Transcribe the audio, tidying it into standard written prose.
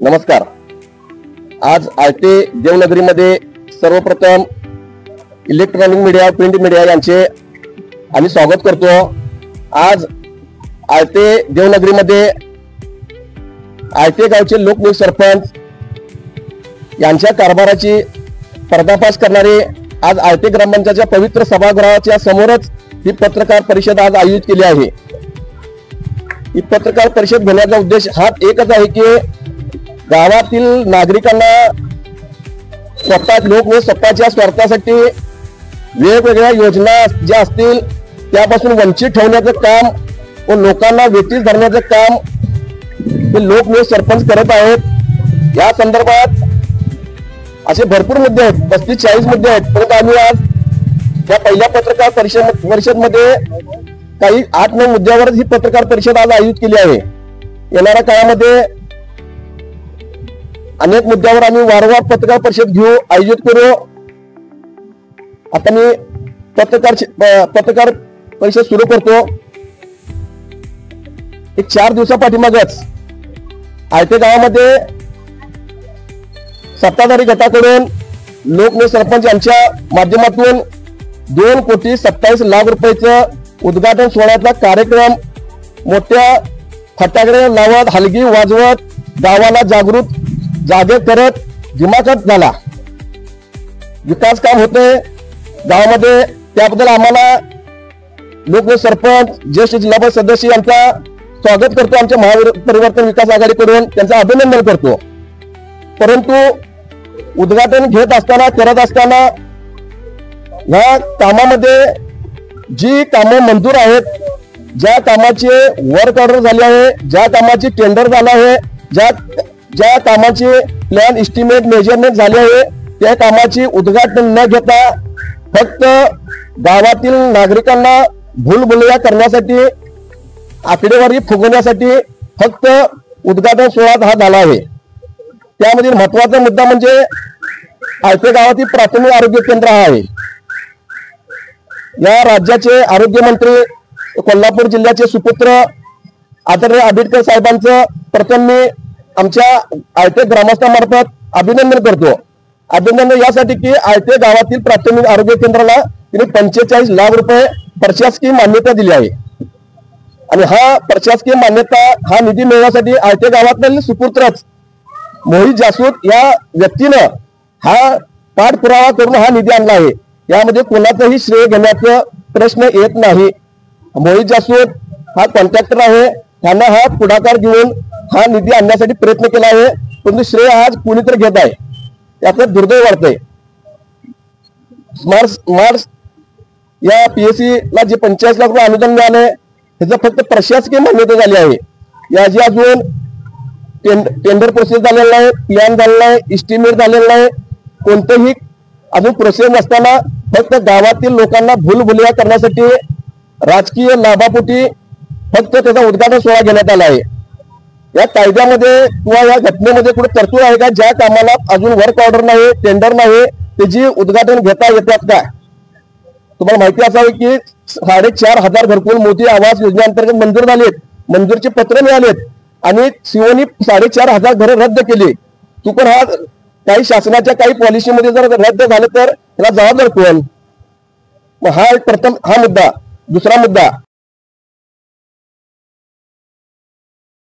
नमस्कार। आज आयटे देवनगरीमध्ये सर्वप्रथम इलेक्ट्रॉनिक मीडिया, प्रिंट मीडिया यांचे आम्ही स्वागत करतो। आज आयटे देवनगरीमध्ये आयटे गावचे लोकनियुक्त सरपंच यांच्या कारभाराची पर्दाफाश करणारे आज आयटे ग्रामपंचायतच्या पवित्र सभागृहाच्या समोरच ही पत्रकार परिषद आज आयोजित केली आहे। ही पत्रकार परिषद घेण्याचा उद्देश हा एकच आहे की गावातील नागरिकांना स्वतःच्या स्वार्थासाठी वेगवेगळ्या योजना ज्या असतील त्यापासून वंचित ठेवण्याचं काम व लोकांना वेठीस धरण्याचं काम हे लोकनियुक्त सरपंच करत आहेत। या संदर्भात असे भरपूर मुद्दे आहेत, 35-40 मुद्दे आहेत, परंतु आम्ही आज या पहिल्या पत्रकार परिषदमध्ये काही 8-9 मुद्द्यावर ही पत्रकार परिषद आज आयोजित केली आहे। येणाऱ्या काळामध्ये अनेक मुद्द्यावर आम्ही वारंवार पत्रकार परिषद आयोजित करू। आता मी पत्रकार परिषद सुरू करतो। एक 4 दिवसापाठीमागच आयटे गावामध्ये सत्ताधारी गटाकडून लोकनियुक्त सरपंच यांच्या माध्यमातून 2,27,00,000 रुपयाचं उद्घाटन सोहळ्याचा कार्यक्रम मोठ्या फटाकडे लावत, हलगी वाजवत, गावाला जागे करत दिमाखात झाला। विकास काम होते गावामध्ये, त्याबद्दल आम्हाला लोकनियुक्त सरपंच, ज्येष्ठ जिल्हा सदस्य यांचा स्वागत करतो। आमच्या महापरिवर्तन विकास आघाडीकडून त्यांचं अभिनंदन करतो। परंतु उद्घाटन करत असताना या कामामध्ये जी कामं मंजूर आहेत, ज्या कामाचे वर्क ऑर्डर झाले आहे, ज्या कामाची टेंडर झालं आहे, ज्या कामाचे प्लॅन एस्टिमेट मेजरमेंट झाले आहे, त्या कामाची उद्घाटन न घेता फक्त गावातील नागरिकांना भूलभुलैया करण्यासाठी, आकडेवारी फुगवण्यासाठी फक्त उद्घाटन सोहळा हा झाला आहे। त्यामध्ये महत्वाचा मुद्दा म्हणजे आयटे गावातील प्राथमिक आरोग्य केंद्र हा आहे। या राज्याचे आरोग्यमंत्री, कोल्हापूर जिल्ह्याचे सुपुत्र आदरणीय आंबेडकर साहेबांचं प्रथम मी आमच्या आयटे ग्रामस्थांमार्फत अभिनंदन करतो। अभिनंदन यासाठी की आयटे गावातील प्राथमिक आरोग्य केंद्राला तिने 45 लाख रुपये प्रशासकीय मान्यता दिली आहे। आणि हा प्रशासकीय मान्यता, हा निधी मिळवण्यासाठी आयटे गावातील सुपुत्रच मोहित जासूद या व्यक्तीनं हा पाठपुरावा करून हा निधी आणला आहे। यामध्ये कोणाचंही श्रेय घेण्याचा प्रश्न येत नाही। मोहित जासूद हा कॉन्ट्रॅक्टर आहे, त्यांना हा पुढाकार घेऊन हा निधी आणण्यासाठी प्रयत्न केला आहे, परंतु श्रेय आज कोणीतरी घेत आहे, याचं दुर्दैव वाटतंय। स्मार्ट या PSC ला जे 45 लाख रुपये अनुदान मिळाले त्याचं फक्त प्रशासकीय मान्यता झाली आहे। याची अजून टेंडर प्रोसेस झालेला नाही, प्लॅन झालेला नाही, एस्टिमेट झालेला नाही, कोणतेही अजून प्रोसेस नसताना फक्त गावातील लोकांना भूलभुलैया करण्यासाठी राजकीय लाभापोटी फक्त त्याचा उद्घाटन सोहळा घेण्यात आला आहे। या कायद्यामध्ये किंवा या घटनेमध्ये कुठे तरतूद आहे का? ज्या कामाला अजून वर्क ऑर्डर नाही, टेंडर नाही, त्याची उद्घाटन घेता येतात का? तुम्हाला माहिती असावी की 4,500 घरकुल मोदी आवास योजनेअंतर्गत मंजूर झालेत, मंजूरचे पत्र मिळालेत आणि सीओनी 4,500 घरे रद्द केली। तू पण हा काही शासनाच्या काही पॉलिसीमध्ये जर रद्द झालं तर त्याला जबाबदार कोण? हा मुद्दा। दुसरा मुद्दा,